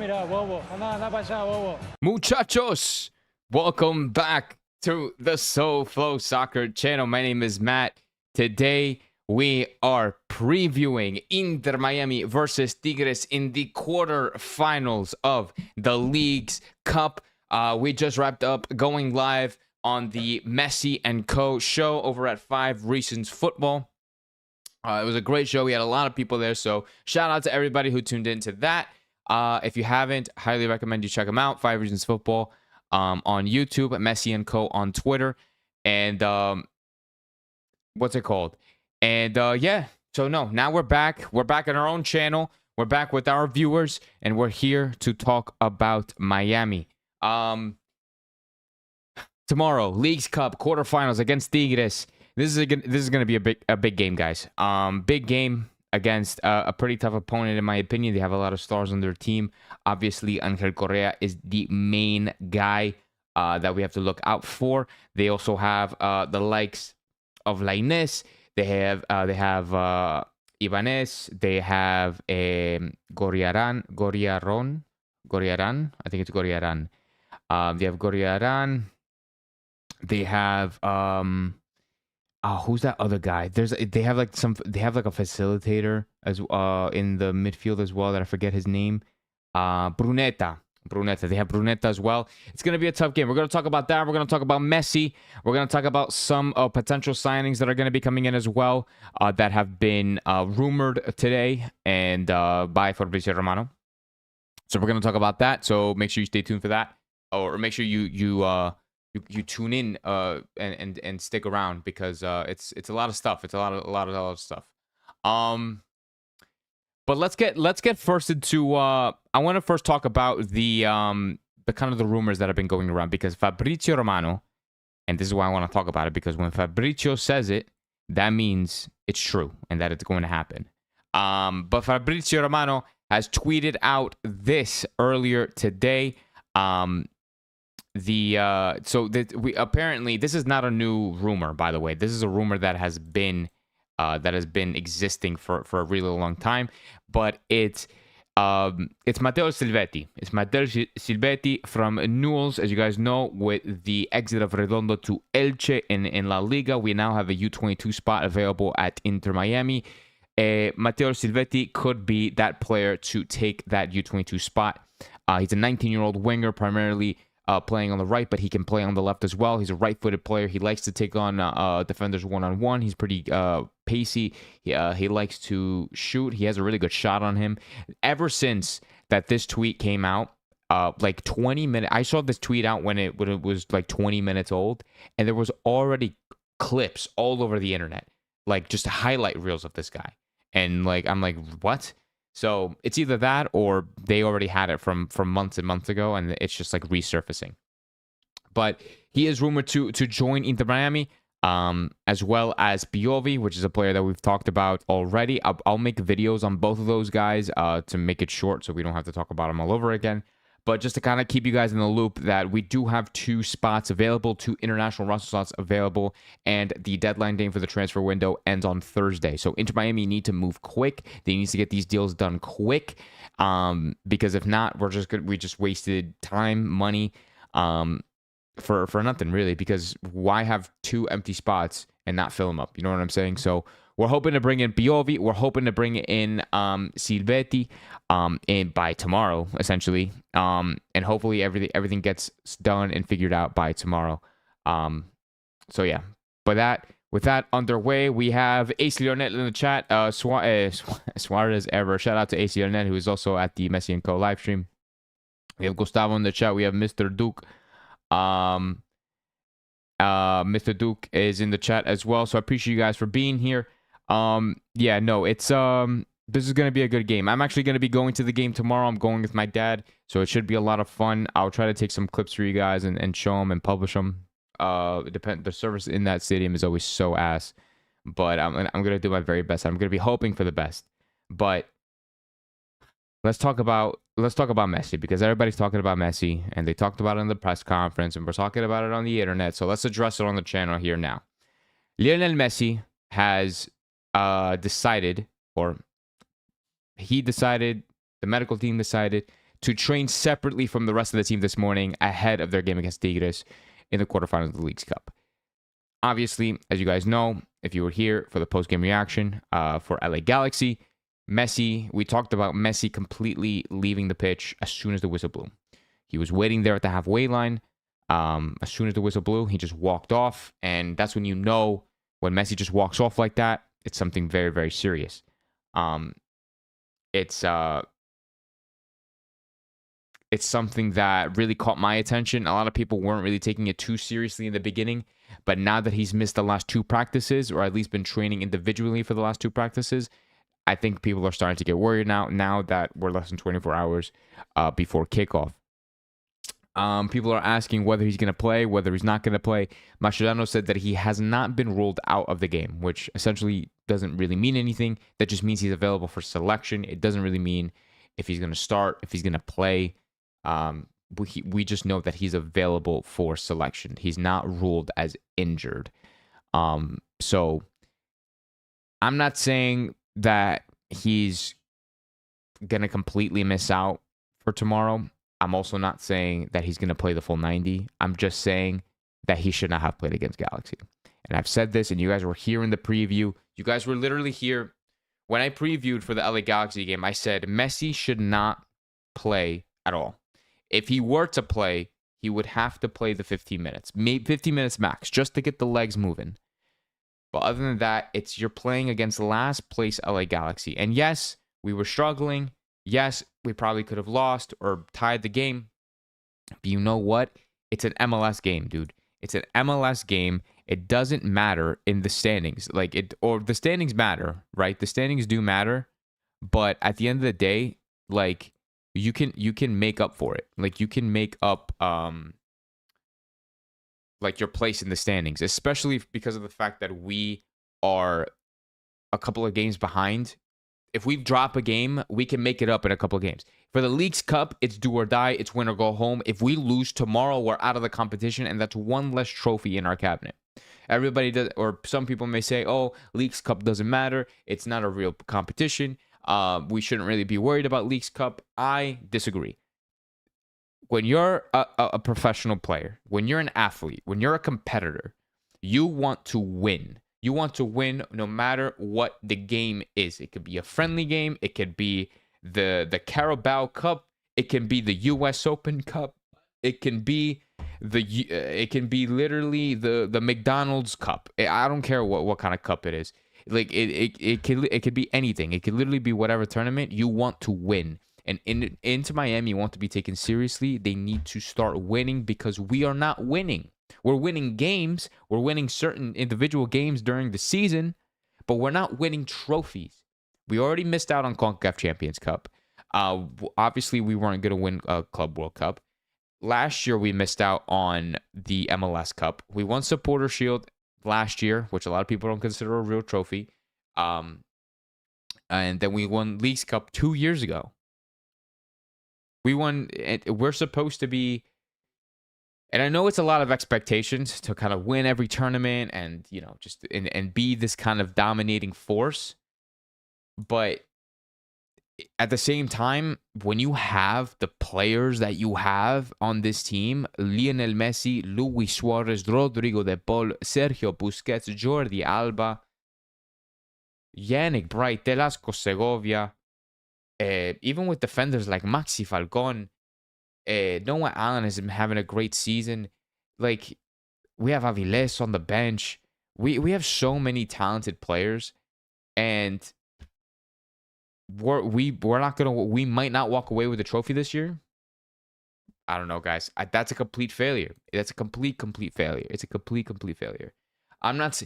mira, bobo. Anda para allá, bobo. Muchachos, welcome back to the SoFlo Soccer channel. My name is Matt. Today, we are previewing Inter Miami versus Tigres in the quarterfinals of the League's Cup. We just wrapped up going live on the Messi and Co. show over at 5 Reasons Football. It was a great show. We had a lot of people there, so shout out to everybody who tuned into that. If you haven't, highly recommend you check them out. 5 Reasons Football on YouTube, Messi and Co. on Twitter, and what's it called? And yeah, so no, now we're back. We're back on our own channel. We're back with our viewers, and we're here to talk about Miami. Tomorrow, League's Cup quarterfinals against Tigres. This is going to be a big game, guys. Big game against a pretty tough opponent, in my opinion. They have a lot of stars on their team. Obviously, Angel Correa is the main guy that we have to look out for. They also have the likes of Lainez. They have Ibanez. They have Goriaran. I think it's Goriaran. They have Goriaran. They have who's that other guy? They have like a facilitator as in the midfield as well that I forget his name. Brunetta. They have Brunetta as well. It's going to be a tough game. We're going to talk about that. We're going to talk about Messi. We're going to talk about some potential signings that are going to be coming in as well that have been rumored today and by Fabrizio Romano. So we're going to talk about that. So make sure you stay tuned for that, or make sure you tune in and stick around, because it's a lot of stuff. It's a lot of stuff. But let's get first into I want to first talk about the kind of the rumors that have been going around, because Fabrizio Romano, and this is why I want to talk about it, because when Fabrizio says it, that means it's true and that it's going to happen. But Fabrizio Romano has tweeted out this earlier today. Apparently this is not a new rumor, by the way. This is a rumor that has been existing for a really long time, but it's Matteo Silvetti. It's Matteo Silvetti from Newell's, as you guys know, with the exit of Redondo to Elche in La Liga. We now have a U22 spot available at Inter Miami. Matteo Silvetti could be that player to take that U22 spot. He's a 19-year-old winger, primarily playing on the right, but he can play on the left as well. He's a right-footed player. He likes to take on defenders one-on-one. He's pretty pacey. He likes to shoot. He has a really good shot on him. Ever since that this tweet came out, like 20 minutes, I saw this tweet out when it was like 20 minutes old, and there was already clips all over the internet, like just highlight reels of this guy. And like, I'm like, what? So it's either that or they already had it from months and months ago, and it's just like resurfacing. But he is rumored to join Inter Miami, as well as Piovi, which is a player that we've talked about already. I'll make videos on both of those guys to make it short, so we don't have to talk about them all over again. But just to kind of keep you guys in the loop, that we do have 2 spots available, 2 international roster slots available, and the deadline date for the transfer window ends on Thursday. So Inter Miami need to move quick. They need to get these deals done quick, because if not, we just wasted time, money, for nothing really. Because why have 2 empty spots and not fill them up? You know what I'm saying? So we're hoping to bring in Piovi. We're hoping to bring in Silvetti by tomorrow, essentially. And hopefully everything gets done and figured out by tomorrow. So yeah. But with that underway, we have AC Leonette in the chat. Suarez ever. Shout out to AC Leonette, who is also at the Messi and Co. live stream. We have Gustavo in the chat. We have Mr. Duke. Mr. Duke is in the chat as well. So I appreciate you guys for being here. Yeah, no, it's this is going to be a good game. I'm actually going to be going to the game tomorrow. I'm going with my dad, so it should be a lot of fun. I'll try to take some clips for you guys and show them and publish them. The service in that stadium is always so ass, but I'm going to do my very best. I'm going to be hoping for the best. But let's talk about Messi, because everybody's talking about Messi, and they talked about it in the press conference, and we're talking about it on the internet. So let's address it on the channel here now. Lionel Messi has decided, or he decided, the medical team decided to train separately from the rest of the team this morning ahead of their game against Tigres in the quarterfinals of the Leagues Cup. Obviously, as you guys know, if you were here for the post-game reaction for LA Galaxy, Messi, we talked about Messi completely leaving the pitch as soon as the whistle blew. He was waiting there at the halfway line. As soon as the whistle blew, he just walked off. And that's when you know when Messi just walks off like that, it's something very, very serious. It's something that really caught my attention. A lot of people weren't really taking it too seriously in the beginning. But now that he's missed the last 2 practices, or at least been training individually for the last 2 practices, I think people are starting to get worried now that we're less than 24 hours before kickoff. People are asking whether he's going to play, whether he's not going to play. Mascherano said that he has not been ruled out of the game, which essentially doesn't really mean anything. That just means he's available for selection. It doesn't really mean if he's going to start, if he's going to play. We just know that he's available for selection. He's not ruled as injured. So I'm not saying that he's going to completely miss out for tomorrow. I'm also not saying that he's going to play the full 90. I'm just saying that he should not have played against Galaxy. And I've said this, and you guys were here in the preview. You guys were literally here. When I previewed for the LA Galaxy game, I said Messi should not play at all. If he were to play, he would have to play the 15 minutes. Maybe 15 minutes max, just to get the legs moving. But other than that, you're playing against last place LA Galaxy. And yes, we were struggling. Yes, we probably could have lost or tied the game. But you know what? It's an MLS game, dude. It's an MLS game. It doesn't matter in the standings. Or the standings matter, right? The standings do matter. But at the end of the day, you can make up for it. You can make up your place in the standings, especially because of the fact that we are a couple of games behind. If we drop a game, we can make it up in a couple of games. For the Leagues Cup, it's do or die. It's win or go home. If we lose tomorrow, we're out of the competition, and that's one less trophy in our cabinet. Everybody does, or some people may say, oh, Leagues Cup doesn't matter. It's not a real competition. We shouldn't really be worried about Leagues Cup. I disagree. When you're a professional player, when you're an athlete, when you're a competitor, you want to win. You want to win no matter what the game is. It could be a friendly game. It could be the Carabao Cup. It can be the U.S. Open Cup. It can be literally the McDonald's Cup. I don't care what kind of cup it is. It could be anything. It could literally be whatever tournament. You want to win. And into Miami want to be taken seriously. They need to start winning because we are not winning. We're winning games. We're winning certain individual games during the season, but we're not winning trophies. We already missed out on CONCACAF Champions Cup. Obviously, we weren't going to win Club World Cup. Last year, we missed out on the MLS Cup. We won Supporter Shield last year, which a lot of people don't consider a real trophy. And then we won Leagues Cup 2 years ago. We're supposed to be, and I know it's a lot of expectations to kind of win every tournament and, just and be this kind of dominating force. But at the same time, when you have the players that you have on this team, Lionel Messi, Luis Suarez, Rodrigo de Paul, Sergio Busquets, Jordi Alba, Yannick Bright, Telasco Segovia, even with defenders like Maxi Falcon, Noah Allen is having a great season. We have Avilés on the bench. We have so many talented players, and we might not walk away with the trophy this year. I don't know, guys. That's a complete failure. That's a complete failure. It's a complete failure. I'm not.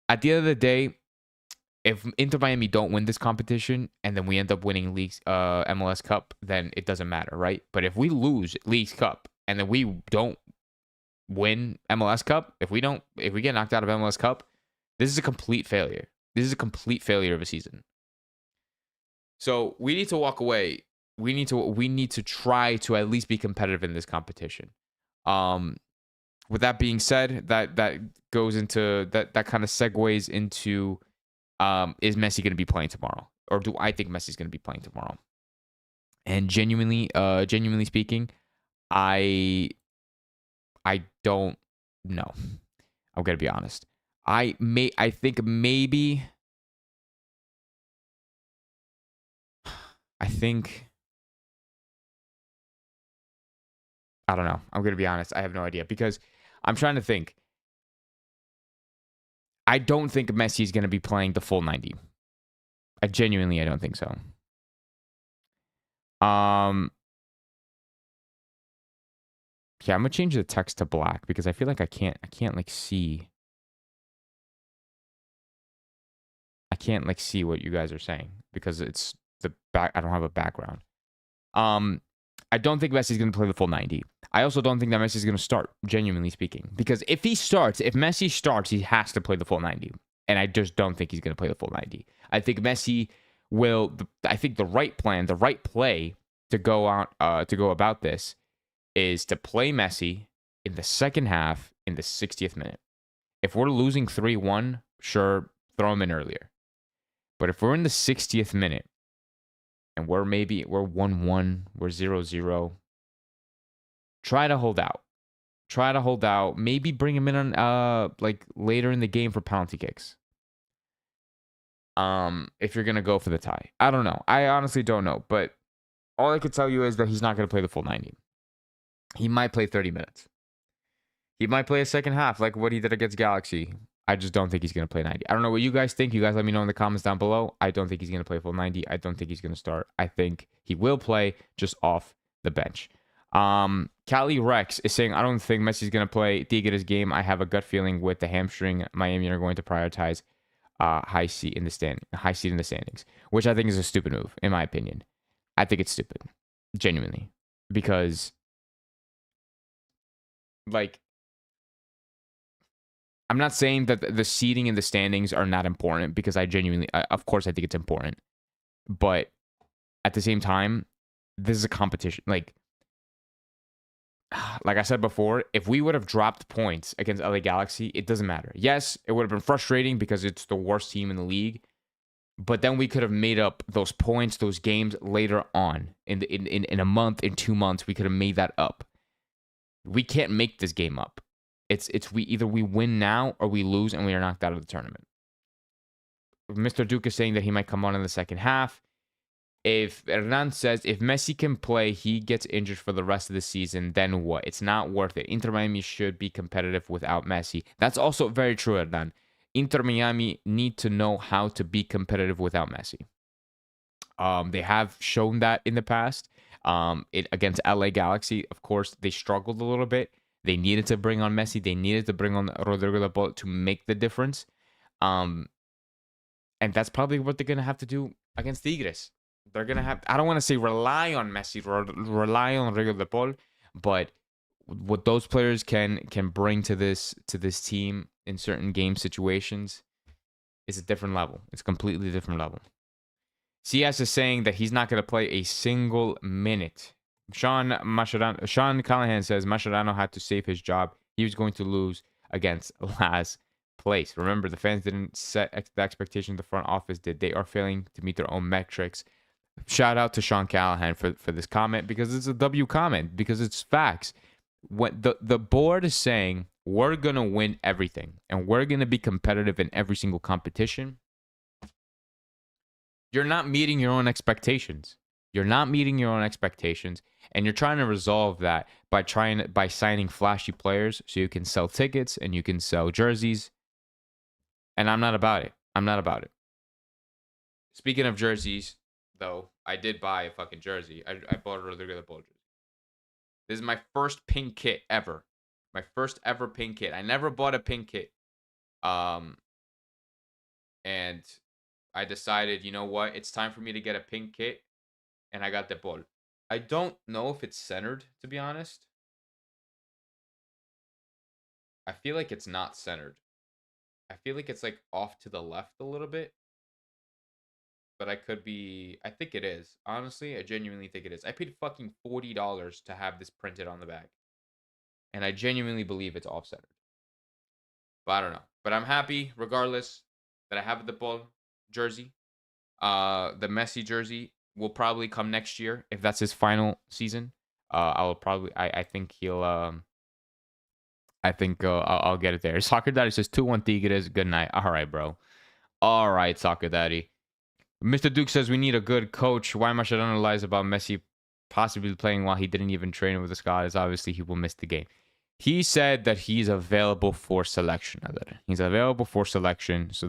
At the end of the day, if Inter Miami don't win this competition and then we end up winning Leagues MLS Cup, then it doesn't matter, right? But if we lose Leagues Cup and then we don't win MLS Cup, if we get knocked out of MLS Cup, this is a complete failure. This is a complete failure of a season. So we need to walk away. We need to try to at least be competitive in this competition. With that being said, that goes into that kind of segues into is Messi going to be playing tomorrow? Or do I think Messi's going to be playing tomorrow? And genuinely speaking, I don't know. I'm gonna be honest. I think maybe I think I don't know. I'm gonna be honest. I have no idea because I'm trying to think. I don't think Messi is gonna be playing the full 90. I don't think so. Um, yeah, I'm gonna change the text to black because I feel like I can't like see. I can't like see what you guys are saying because it's the back. I don't have a background. Um, I don't think Messi's going to play the full 90. I also don't think that Messi's going to start, genuinely speaking. Because if Messi starts, he has to play the full 90. And I just don't think he's going to play the full 90. I think Messi will, I think the right plan, the right play to go out, to go about this is to play Messi in the second half in the 60th minute. If we're losing 3-1, sure, throw him in earlier. But if we're in the 60th minute, and we're 1-1, we're 0-0. Try to hold out. Try to hold out. Maybe bring him in on like later in the game for penalty kicks. If you're gonna go for the tie. I don't know. I honestly don't know. But all I could tell you is that he's not gonna play the full 90. He might play 30 minutes. He might play a second half like what he did against Galaxy. I just don't think he's going to play 90. I don't know what you guys think. You guys let me know in the comments down below. I don't think he's going to play full 90. I don't think he's going to start. I think he will play just off the bench. Cali Rex is saying, I don't think Messi's going to play Tigres game. I have a gut feeling with the hamstring. Miami are going to prioritize high seat in the standings, which I think is a stupid move, in my opinion. I think it's stupid, genuinely, because like I'm not saying that the seating and the standings are not important because of course, I think it's important. But at the same time, this is a competition. Like I said before, if we would have dropped points against LA Galaxy, it doesn't matter. Yes, it would have been frustrating because it's the worst team in the league. But then we could have made up those points, those games later on in a month, in 2 months. We could have made that up. We can't make this game up. It's we either we win now or we lose and we are knocked out of the tournament. Mr. Duke is saying that he might come on in the second half. If Hernan says if Messi can play, he gets injured for the rest of the season, then what? It's not worth it. Inter Miami should be competitive without Messi. That's also very true, Hernan. Inter Miami need to know how to be competitive without Messi. They have shown that in the past. Against LA Galaxy, of course, they struggled a little bit. They needed to bring on Messi. They needed to bring on Rodrigo de Paul to make the difference. And that's probably what they're going to have to do against Tigres. They're going to have, I don't want to say rely on Messi, rely on Rodrigo de Paul, but what those players can bring to this team in certain game situations is a different level. It's a completely different level. CS is saying that he's not going to play a single minute. Sean Callahan says Mascherano had to save his job. He was going to lose against last place. Remember, the fans didn't set the expectation the front office did. They are failing to meet their own metrics. Shout out to Sean Callahan for this comment because it's a W comment, because it's facts. When the board is saying we're going to win everything and we're going to be competitive in every single competition, you're not meeting your own expectations. You're not meeting your own expectations, and you're trying to resolve that by signing flashy players so you can sell tickets and you can sell jerseys. And I'm not about it. I'm not about it. Speaking of jerseys, though, I did buy a fucking jersey. I bought a Rodrigo de Paul jersey. This is my first pink kit ever. My first ever pink kit. I never bought a pink kit. And I decided, you know what? It's time for me to get a pink kit. And I got De Paul. I don't know if it's centered, to be honest. I feel like it's not centered. I feel like it's like off to the left a little bit. But I think it is. Honestly, I genuinely think it is. I paid fucking $40 to have this printed on the back. And I genuinely believe it's off-centered. But I don't know. But I'm happy, regardless, that I have the De Paul jersey. The Messi jersey will probably come next year if that's his final season. I think he'll. I'll get it there. Soccer Daddy says 2-1 Tigres. Good night. All right, bro. All right, Soccer Daddy. Mr. Duke says we need a good coach. Why Mascherano lies about Messi possibly playing while he didn't even train with the squad is obviously he will miss the game. He said that he's available for selection. He's available for selection, so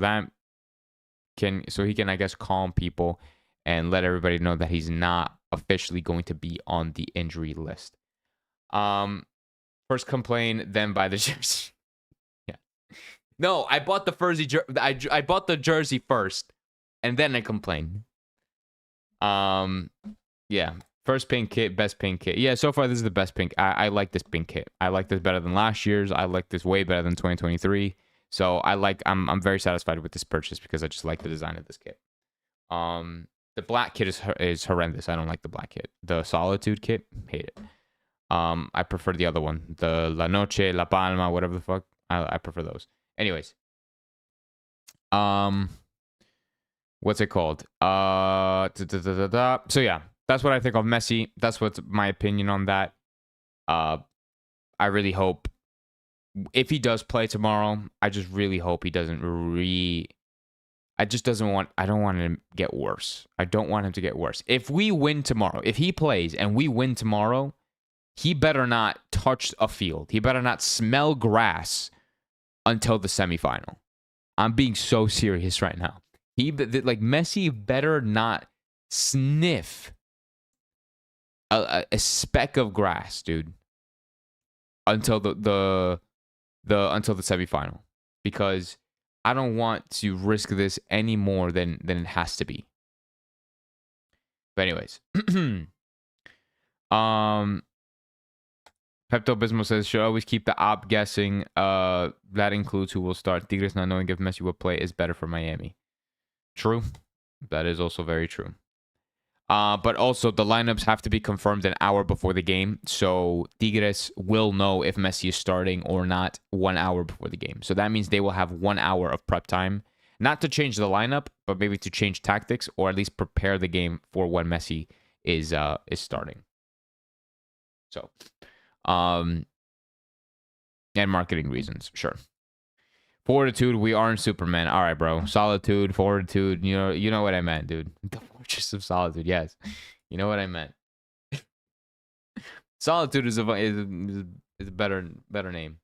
he can, I guess, calm people and let everybody know that he's not officially going to be on the injury list. First complain, then buy the jersey. Yeah. No, I bought the I bought the jersey first, and then I complained. Yeah. First pink kit, best pink kit. Yeah, so far this is the best pink. I like this pink kit. I like this better than last year's. I like this way better than 2023. So I'm very satisfied with this purchase because I just like the design of this kit. The black kit is horrendous. I don't like the black kit. The Solitude kit, hate it. I prefer the other one, the La Noche, La Palma, whatever the fuck. I prefer those. Anyways, what's it called? So yeah, that's what I think of Messi. That's what's my opinion on that. I really hope if he does play tomorrow, I just really hope he doesn't I don't want him to get worse. I don't want him to get worse. If we win tomorrow, if he plays and we win tomorrow, he better not touch a field. He better not smell grass until the semifinal. I'm being so serious right now. Messi better not sniff a speck of grass, dude, until the semifinal, because I don't want to risk this any more than it has to be. But anyways, Pepto Bismol says should always keep the op guessing. That includes who will start. Tigres not knowing if Messi will play is better for Miami. True, that is also very true. But also the lineups have to be confirmed an hour before the game, so Tigres will know if Messi is starting or not 1 hour before the game. So that means they will have 1 hour of prep time, not to change the lineup, but maybe to change tactics or at least prepare the game for when Messi is starting. So, and marketing reasons, sure. Fortitude, we aren't Superman. All right, bro. Solitude, fortitude. You know what I meant, dude. The Fortress of Solitude. Yes, you know what I meant. Solitude is a better name.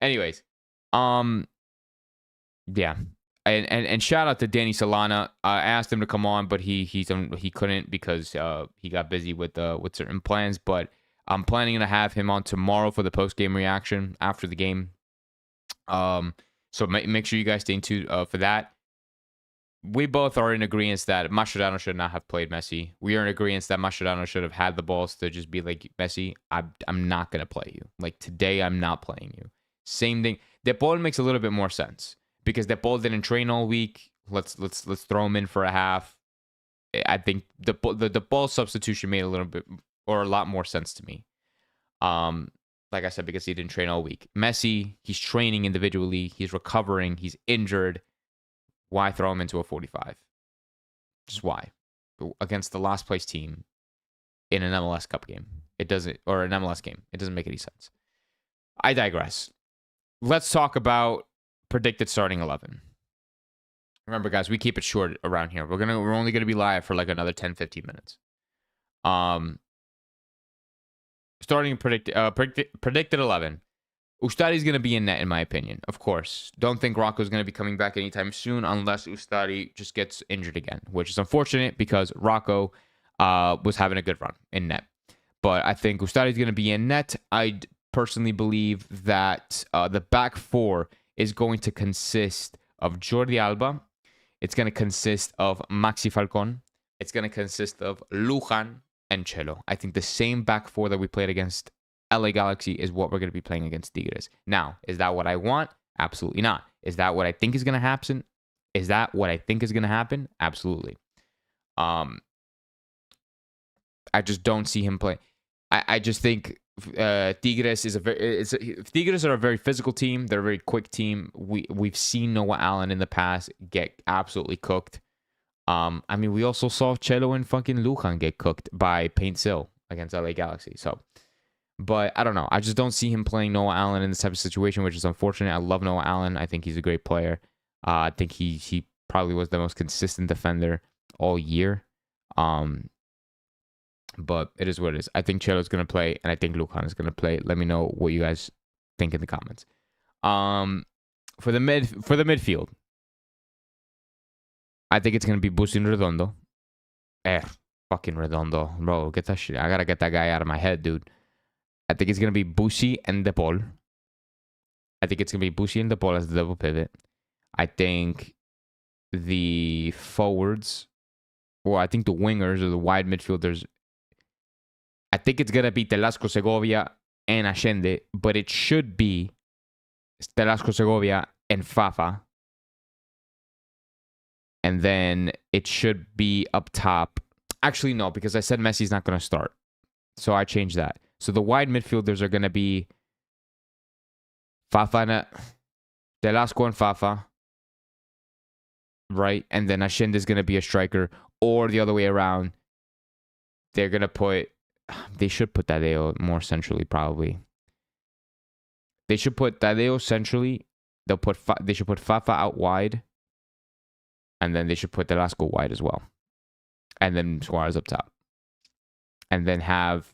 Anyways, yeah, and shout out to Danny Solana. I asked him to come on, but he couldn't because he got busy with certain plans. But I'm planning to have him on tomorrow for the post game reaction after the game. So make sure you guys stay tuned for that. We both are in agreement that Mascherano should not have played Messi. We are in agreement that Mascherano should have had the balls to just be like, Messi, I'm not going to play you. Like, today, I'm not playing you. Same thing. De Paul makes a little bit more sense because De Paul didn't train all week. Let's throw him in for a half. I think the Paul substitution made a little bit or a lot more sense to me. Like I said, because he didn't train all week. Messi, he's training individually. He's recovering. He's injured. Why throw him into a 45? Just why? Against the last place team in an MLS Cup game. It doesn't, or an MLS game. It doesn't make any sense. I digress. Let's talk about predicted starting 11. Remember, guys, we keep it short around here. We're only gonna be live for like another 10-15 minutes. Starting predicted 11. Ustari's going to be in net, in my opinion. Of course. Don't think Rocco's going to be coming back anytime soon unless Ustari just gets injured again, which is unfortunate because Rocco was having a good run in net. But I think Ustari's going to be in net. I personally believe that the back four is going to consist of Jordi Alba. It's going to consist of Maxi Falcon. It's going to consist of Lujan and Chelo. I think the same back four that we played against LA Galaxy is what we're going to be playing against Tigres. Now, is that what I want? Absolutely not. Is that what I think is going to happen? Absolutely. I just don't see him play. I just think Tigres Tigres are a very physical team. They're a very quick team. We've seen Noah Allen in the past get absolutely cooked. I mean, we also saw Chelo and fucking Lujan get cooked by Paint Sill against LA Galaxy. So, but I don't know. I just don't see him playing Noah Allen in this type of situation, which is unfortunate. I love Noah Allen. I think he's a great player. I think he probably was the most consistent defender all year. But it is what it is. I think Chelo's going to play, and I think Lujan is going to play. Let me know what you guys think in the comments. For the midfield, I think it's going to be Busi and Redondo. Fucking Redondo. Bro, get that shit. I got to get that guy out of my head, dude. I think it's going to be Busi and De Paul. I think it's going to be Busi and De Paul as the double pivot. I think the forwards, or I think the wingers or the wide midfielders, I think it's going to be Telasco Segovia and Allende, but it should be Telasco Segovia and Fafa. And then it should be up top. Actually, no, because I said Messi's not going to start. So I changed that. So the wide midfielders are going to be Fafa and Telasco and Fafa. Right? And then Allende is going to be a striker. Or the other way around. They're going to put... They should put Tadeo more centrally, probably. They should put Tadeo centrally. They should put Fafa out wide. And then they should put Telasco wide as well. And then Suarez up top. And then have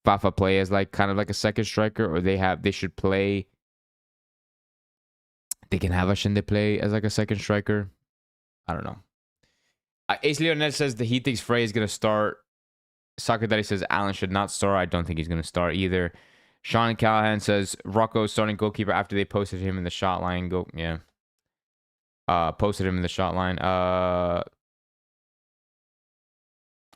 Fafa play as like kind of like a second striker, or they should play. They can have Allende play as like a second striker. I don't know. Ace Leonel says that he thinks Frey is going to start. Soccer Daddy says Allen should not start. I don't think he's going to start either. Sean Callahan says Rocco starting goalkeeper after they posted him in the shot line. Posted him in the shot line.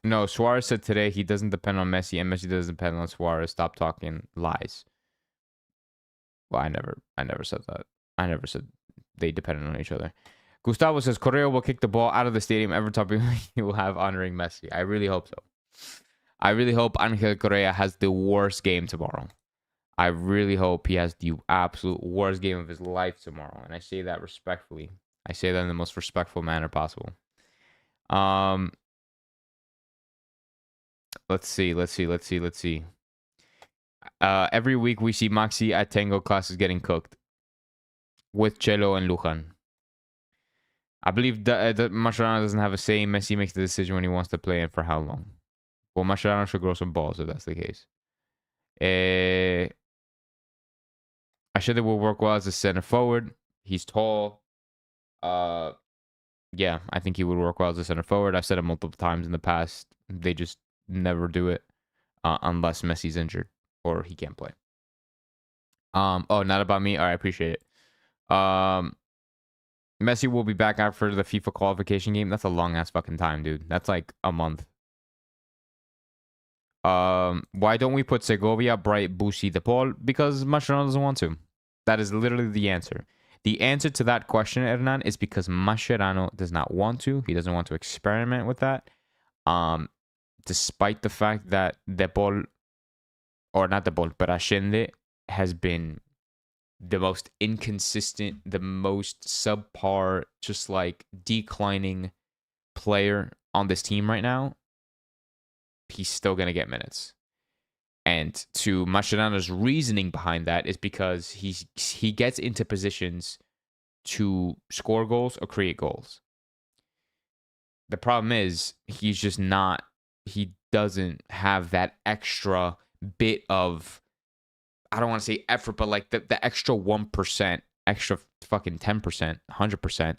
No, Suarez said today he doesn't depend on Messi, and Messi doesn't depend on Suarez. Stop talking lies. Well, I never said that. I never said they depended on each other. Gustavo says Correa will kick the ball out of the stadium every time he will have honoring Messi. I really hope so. I really hope Angel Correa has the worst game tomorrow. I really hope he has the absolute worst game of his life tomorrow. And I say that respectfully. I say that in the most respectful manner possible. Let's see. Every week we see Maxi at Tango classes getting cooked with Chelo and Lujan. I believe that Mascherano doesn't have a say. Messi makes the decision when he wants to play and for how long. Well, Mascherano should grow some balls if that's the case. Ashida will work well as a center forward. He's tall. Yeah, I think he would work well as a center forward. I've said it multiple times in the past. They just never do it unless Messi's injured or he can't play. Oh, not about me. All right, I appreciate it. Messi will be back after the FIFA qualification game. That's a long ass fucking time, dude. That's like a month. Why don't we put Segovia, Bright, Busi, De Paul? Because Mascherano doesn't want to. That is literally the answer. The answer to that question, Hernan, is because Mascherano does not want to. He doesn't want to experiment with that. Despite the fact that De Paul, or not De Paul, but Allende has been the most inconsistent, the most subpar, just like declining player on this team right now, he's still going to get minutes. And to Mascherano's reasoning behind that is because he gets into positions to score goals or create goals. The problem is he's just not, he doesn't have that extra bit of, I don't want to say effort, but like the extra 1%, extra fucking 10%, 100%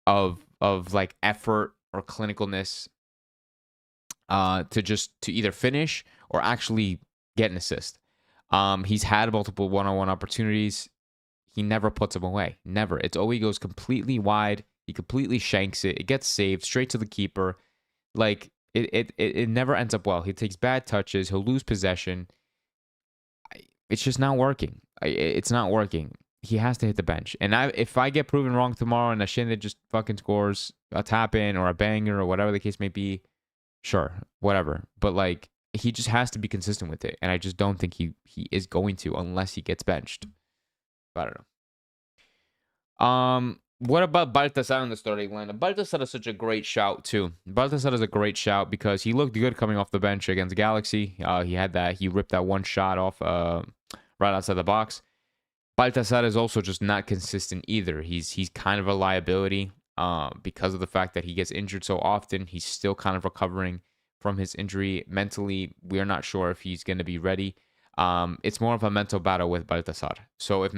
of like effort or clinicalness to either finish or actually get an assist. He's had multiple one-on-one opportunities. He never puts them away. Never. It's always goes completely wide. He completely shanks it. It gets saved straight to the keeper. Like it never ends up well. He takes bad touches. He'll lose possession. It's just not working. It's not working. He has to hit the bench. And if I get proven wrong tomorrow and Allende just fucking scores a tap in or a banger or whatever the case may be, sure, whatever. But like he just has to be consistent with it. And I just don't think he is going to unless he gets benched. But I don't know. What about Baltasar in the starting lineup? Baltasar is such a great shout too. Baltasar is a great shout because he looked good coming off the bench against Galaxy. He ripped that one shot off right outside the box. Baltasar is also just not consistent either. He's kind of a liability because of the fact that he gets injured so often. He's still kind of recovering from his injury mentally. We're not sure if he's going to be ready. It's more of a mental battle with Baltasar. So if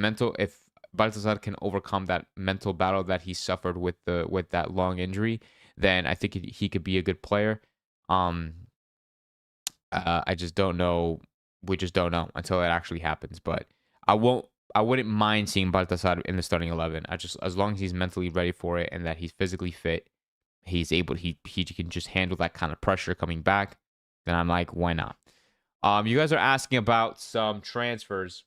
Baltasar can overcome that mental battle that he suffered with that long injury, then I think he could be a good player. Um, I just don't know. We just don't know until it actually happens. But I won't. I wouldn't mind seeing Baltasar in the starting 11. As long as he's mentally ready for it and that he's physically fit, he's able. He can just handle that kind of pressure coming back. Then I'm like, why not? You guys are asking about some transfers.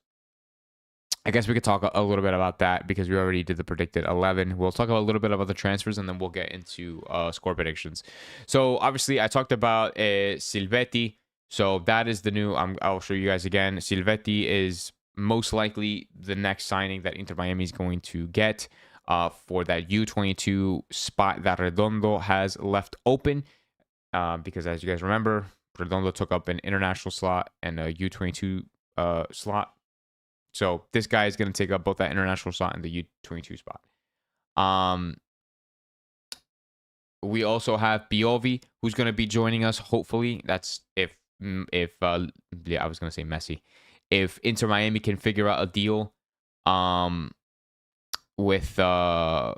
I guess we could talk a little bit about that because we already did the predicted 11. We'll talk about a little bit about the transfers and then we'll get into score predictions. So obviously I talked about Silvetti. So that is the new, I'll show you guys again. Silvetti is most likely the next signing that Inter Miami is going to get for that U22 spot that Redondo has left open. Because as you guys remember, Redondo took up an international slot and a U22 slot. So this guy is going to take up both that international slot and the U22 spot. We also have Piovi, who's going to be joining us. Hopefully, that's if I was going to say Messi. If Inter Miami can figure out a deal, with the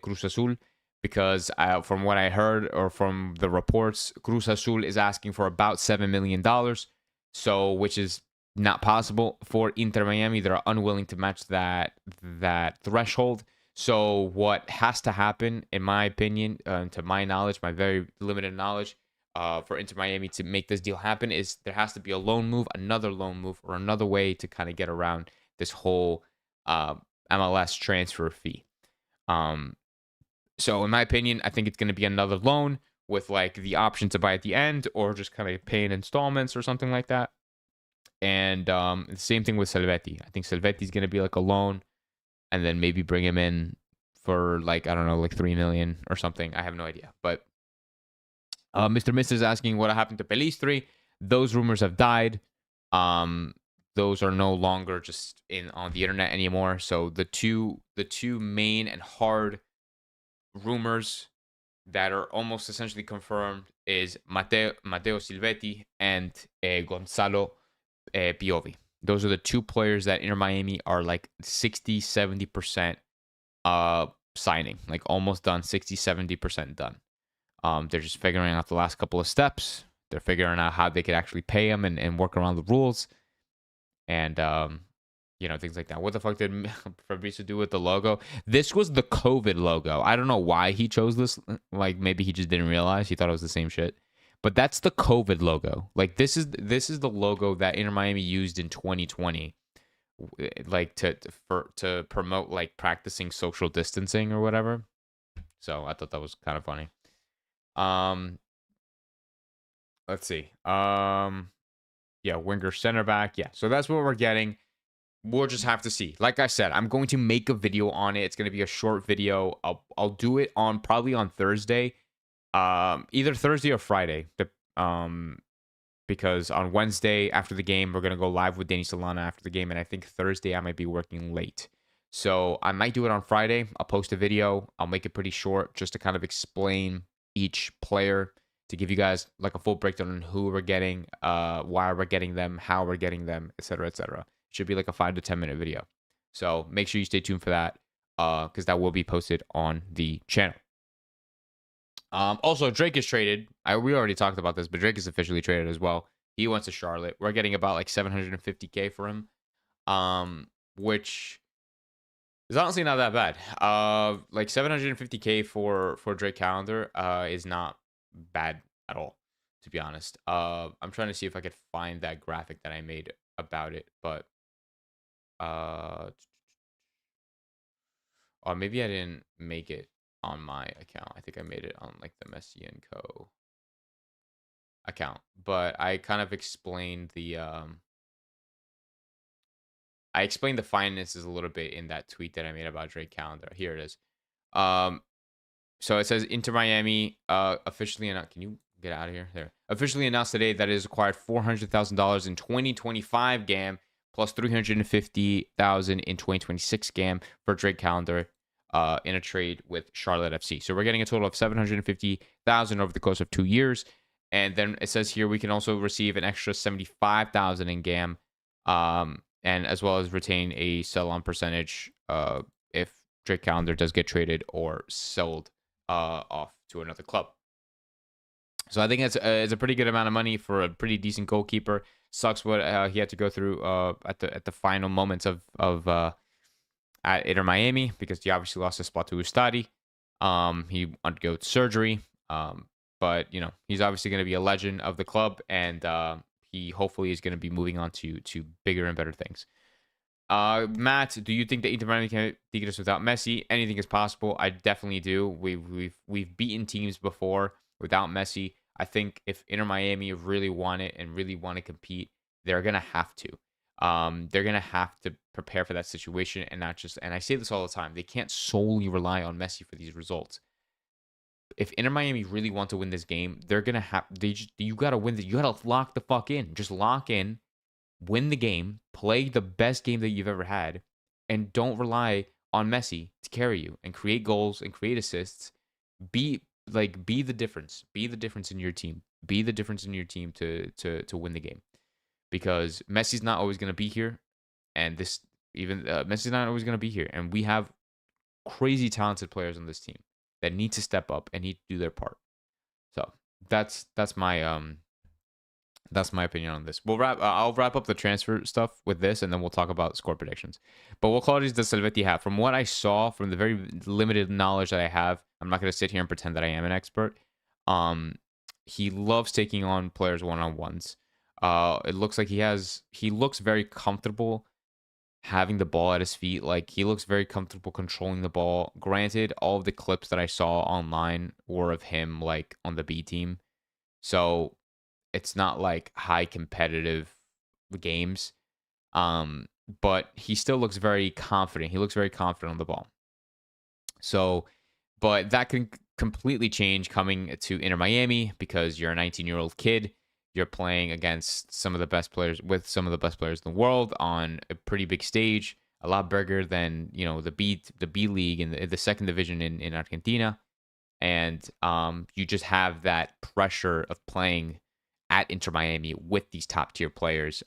Cruz Azul, because from what I heard or from the reports, Cruz Azul is asking for about $7 million. So which is not possible for Inter Miami. They're unwilling to match that threshold. So what has to happen, in my opinion, to my knowledge, my very limited knowledge, for Inter Miami to make this deal happen is there has to be a loan move, another loan move, or another way to kind of get around this whole MLS transfer fee. So in my opinion, I think it's going to be another loan with like the option to buy at the end or just kind of pay in installments or something like that. And the same thing with Salvetti. I think Salvetti is going to be like a loan, and then maybe bring him in for like, I don't know, like 3 million or something. I have no idea. But Mr. Mister is asking what happened to Pelistri. Those rumors have died. Those are no longer just on the internet anymore. So the two main and hard rumors that are almost essentially confirmed is Matteo Silvetti and Gonzalo Piovi. Those are the two players that Inter Miami are like 60-70% signing, like almost done, 60-70% done. They're just figuring out the last couple of steps. They're figuring out how they could actually pay them and work around the rules. And, things like that. What the fuck did Fabrizio do with the logo? This was the COVID logo. I don't know why he chose this. Like, maybe he just didn't realize. He thought it was the same shit. But that's the COVID logo. Like, this is the logo that Inter Miami used in 2020. Like, to promote, like, practicing social distancing or whatever. So, I thought that was kind of funny. Let's see. Yeah, winger, center back. Yeah, so that's what we're getting. We'll just have to see. Like I said, I'm going to make a video on it. It's going to be a short video. I'll do it probably on Thursday. Either Thursday or Friday. Because on Wednesday after the game, we're going to go live with Danny Solana after the game, and I think Thursday I might be working late. So I might do it on Friday. I'll post a video. I'll make it pretty short just to kind of explain each player, to give you guys like a full breakdown on who we're getting, why we're getting them, how we're getting them, etc., etc. Should be like a 5 to 10 minute video. So make sure you stay tuned for that, because that will be posted on the channel. Also, Drake is traded. We already talked about this, but Drake is officially traded as well. He went to Charlotte. We're getting about like $750K for him, which is honestly not that bad. Like $750K for Drake Calendar is not bad at all, to be honest. I'm trying to see if I could find that graphic that I made about it, but or maybe I didn't make it on my account. I think I made it on like the Messi and Co account, but I kind of explained the I explained the finances a little bit in that tweet that I made about Drake Calendar. Here it is. Um, so it says Inter Miami officially announced. Can you get out of here? There. Officially announced today that it has acquired $400,000 in 2025 GAM plus 350,000 in 2026 GAM for Drake Calendar in a trade with Charlotte FC. So we're getting a total of 750,000 over the course of 2 years. And then it says here we can also receive an extra 75,000 in GAM, and as well as retain a sell-on percentage if Drake Calendar does get traded or sold off to another club. So I think it's a pretty good amount of money for a pretty decent goalkeeper. Sucks what he had to go through at the final moments of at Inter Miami, because he obviously lost his spot to Ustadi. He undergoes surgery, but he's obviously going to be a legend of the club, and he hopefully is going to be moving on to bigger and better things. Matt, do you think that Inter Miami can beat us without Messi? Anything is possible. I definitely do. We've beaten teams before without Messi. I think if Inter Miami really want it and really want to compete, they're gonna have to. They're gonna have to prepare for that situation and not just. And I say this all the time. They can't solely rely on Messi for these results. If Inter Miami really want to win this game, they're gonna have. You gotta win. You gotta lock the fuck in. Just lock in. Win the game, play the best game that you've ever had, and don't rely on Messi to carry you and create goals and create assists. Be the difference. Be the difference in your team. Be the difference in your team to win the game. Because Messi's not always going to be here, and Messi's not always going to be here, and we have crazy talented players on this team that need to step up and need to do their part. So that's my opinion on this. I'll wrap up the transfer stuff with this, and then we'll talk about score predictions. But what qualities does Salvetti have? From what I saw, from the very limited knowledge that I have, I'm not going to sit here and pretend that I am an expert. He loves taking on players one-on-ones. It looks like he looks very comfortable having the ball at his feet. Like, he looks very comfortable controlling the ball. Granted, all of the clips that I saw online were of him like on the B team. So it's not like high competitive games. But he still looks very confident. He looks very confident on the ball. So, but that can completely change coming to Inter Miami, because you're a 19-year-old kid. You're playing against some of the best players in the world on a pretty big stage, a lot bigger than the B League in the second division in Argentina, and you just have that pressure of playing at Inter Miami with these top tier players,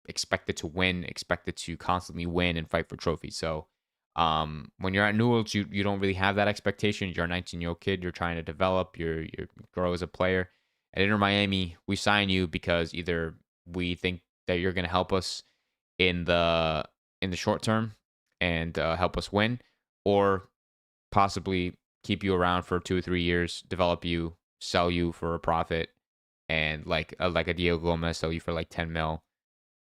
expected to win, expected to constantly win and fight for trophies. So when you're at Newell's, you don't really have that expectation. You're a 19-year-old kid. You're trying to develop, you grow as a player. At Inter Miami, we sign you because either we think that you're going to help us in the short term and help us win, or possibly keep you around for 2 or 3 years, develop you, sell you for a profit, and like a Diego Gomez, sell you for like 10 mil,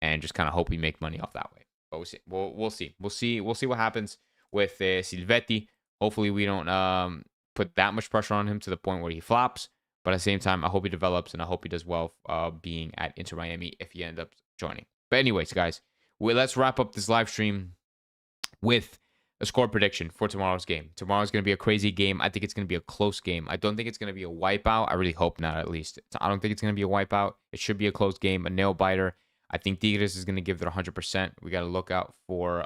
and just kind of hope we make money off that way. But we'll see. We'll see what happens with Silvetti. Hopefully, we don't put that much pressure on him to the point where he flops. But at the same time, I hope he develops, and I hope he does well being at Inter Miami if he ends up joining. But anyways, guys, let's wrap up this live stream with a score prediction for tomorrow's game. Tomorrow's going to be a crazy game. I think it's going to be a close game. I don't think it's going to be a wipeout. I really hope not, at least. I don't think it's going to be a wipeout. It should be a close game, a nail-biter. I think Tigres is going to give their 100%. We got to look out for,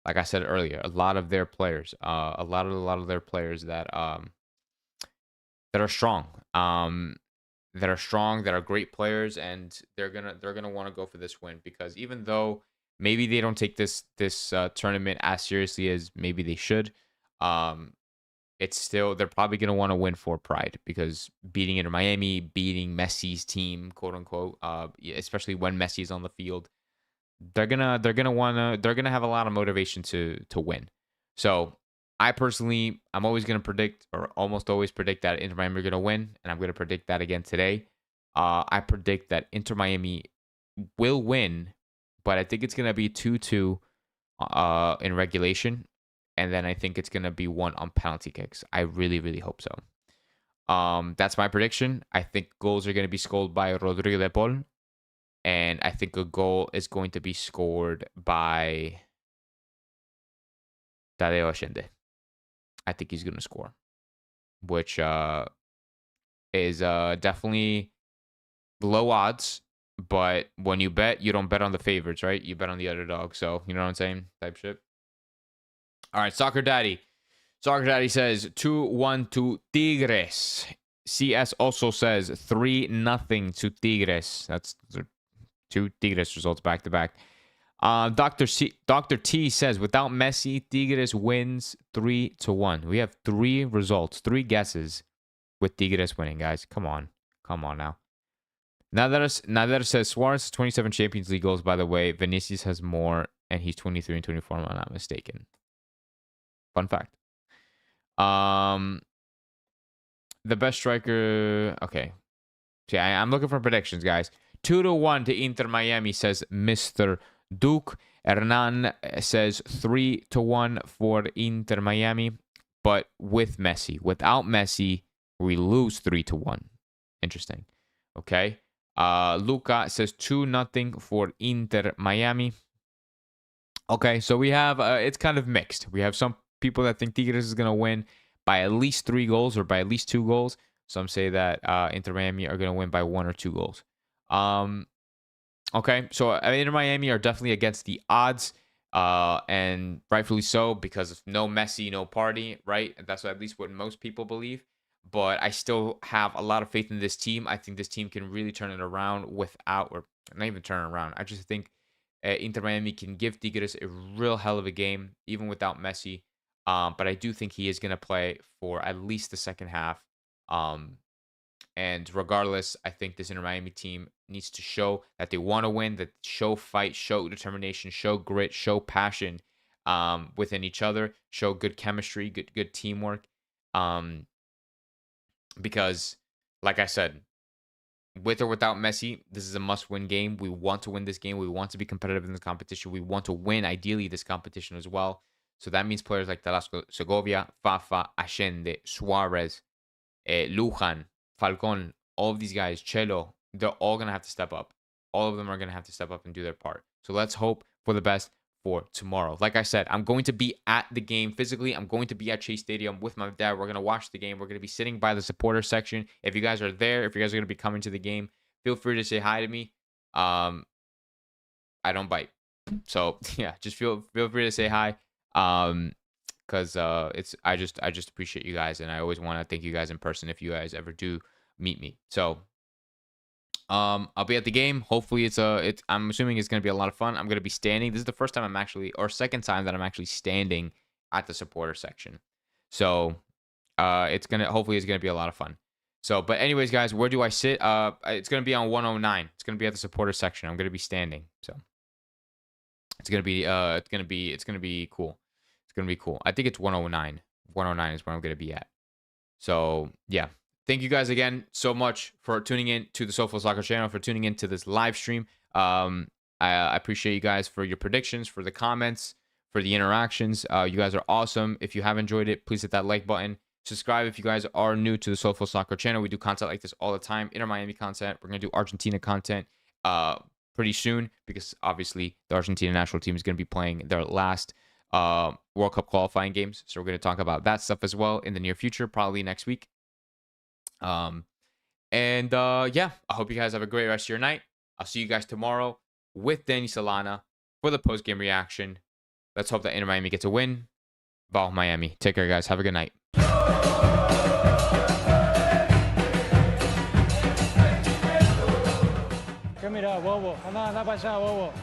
like I said earlier, a lot of their players. A lot of their players that are strong. That are great players, and they're gonna want to go for this win, because even though maybe they don't take this tournament as seriously as maybe they should, it's still, they're probably gonna want to win for pride, because beating Inter Miami, beating Messi's team, quote unquote, especially when Messi's on the field, they're gonna have a lot of motivation to win. So I personally, I'm always going to predict, or almost always predict, that Inter Miami are going to win, and I'm going to predict that again today. I predict that Inter Miami will win, but I think it's going to be 2-2 in regulation, and then I think it's going to be 1 on penalty kicks. I really, really hope so. That's my prediction. I think goals are going to be scored by Rodrigo de Paul, And I think a goal is going to be scored by Tadeo Ashende. I think he's going to score, which is definitely low odds. But when you bet, you don't bet on the favorites, right? You bet on the underdog. So, you know what I'm saying? Type shit. All right, Soccer Daddy. Soccer Daddy says 2-1 to Tigres. CS also says 3-0 to Tigres. That's two Tigres results back to back. Dr. T says without Messi, Tigres wins 3-1. We have 3 results, 3 guesses with Tigres winning, guys. Come on now. Nader says Suarez has 27 Champions League goals. By the way, Vinicius has more, and he's 23 and 24. If I'm not mistaken. Fun fact. The best striker. Okay. See, I'm looking for predictions, guys. 2-1 to Inter Miami, says Mr. Duke. Hernan says 3-1 for Inter Miami, but with Messi. Without Messi, we lose 3-1. Interesting. Okay. Luca says 2-0 for Inter Miami. Okay, so we have it's kind of mixed. We have some people that think Tigres is gonna win by at least 3 goals or by at least 2 goals. Some say that Inter Miami are gonna win by 1 or 2 goals. Okay, so Inter Miami are definitely against the odds, and rightfully so, because of no Messi, no party, right? That's at least what most people believe. But I still have a lot of faith in this team. I think this team can really turn it around without, or not even turn it around. I just think Inter Miami can give Tigres a real hell of a game, even without Messi. But I do think he is going to play for at least the second half. And regardless, I think this Inter Miami team needs to show that they want to win, that show fight, show determination, show grit, show passion within each other, show good chemistry, good teamwork. Because, like I said, with or without Messi, this is a must-win game. We want to win this game. We want to be competitive in this competition. We want to win, ideally, this competition as well. So that means players like Talasco Segovia, Fafa, Ashende, Suarez, Lujan, Falcon, all of these guys, Chelo, they're all going to have to step up. All of them are going to have to step up and do their part. So let's hope for the best for tomorrow. Like I said, I'm going to be at the game physically. I'm going to be at Chase Stadium with my dad. We're going to watch the game. We're going to be sitting by the supporter section. If you guys are there, if you guys are going to be coming to the game, feel free to say hi to me. I don't bite. So yeah, just feel free to say hi. Because I just appreciate you guys, and I always want to thank you guys in person if you guys ever do meet me. So I'll be at the game. Hopefully I'm assuming it's going to be a lot of fun. I'm going to be standing. This is the first time second time that I'm actually standing at the supporter section. So hopefully it's going to be a lot of fun. So, but anyways, guys, where do I sit? It's going to be on 109. It's going to be at the supporter section. I'm going to be standing. So it's going to be cool. It's going to be cool. I think it's 109. 109 is where I'm going to be at. So, yeah. Thank you guys again so much for tuning in to the SoFlo Soccer channel, for tuning in to this live stream. I appreciate you guys for your predictions, for the comments, for the interactions. You guys are awesome. If you have enjoyed it, please hit that like button. Subscribe if you guys are new to the SoFlo Soccer channel. We do content like this all the time. Inter Miami content. We're going to do Argentina content pretty soon, because obviously the Argentina national team is going to be playing their last World Cup qualifying games. So we're going to talk about that stuff as well in the near future, probably next week. Yeah, I hope you guys have a great rest of your night. I'll see you guys tomorrow with Danny Solana for the post-game reaction. Let's hope that Inter Miami gets a win. Ball Miami. Take care, guys. Have a good night. ¿Qué mira, bobo? Anda para allá, bobo.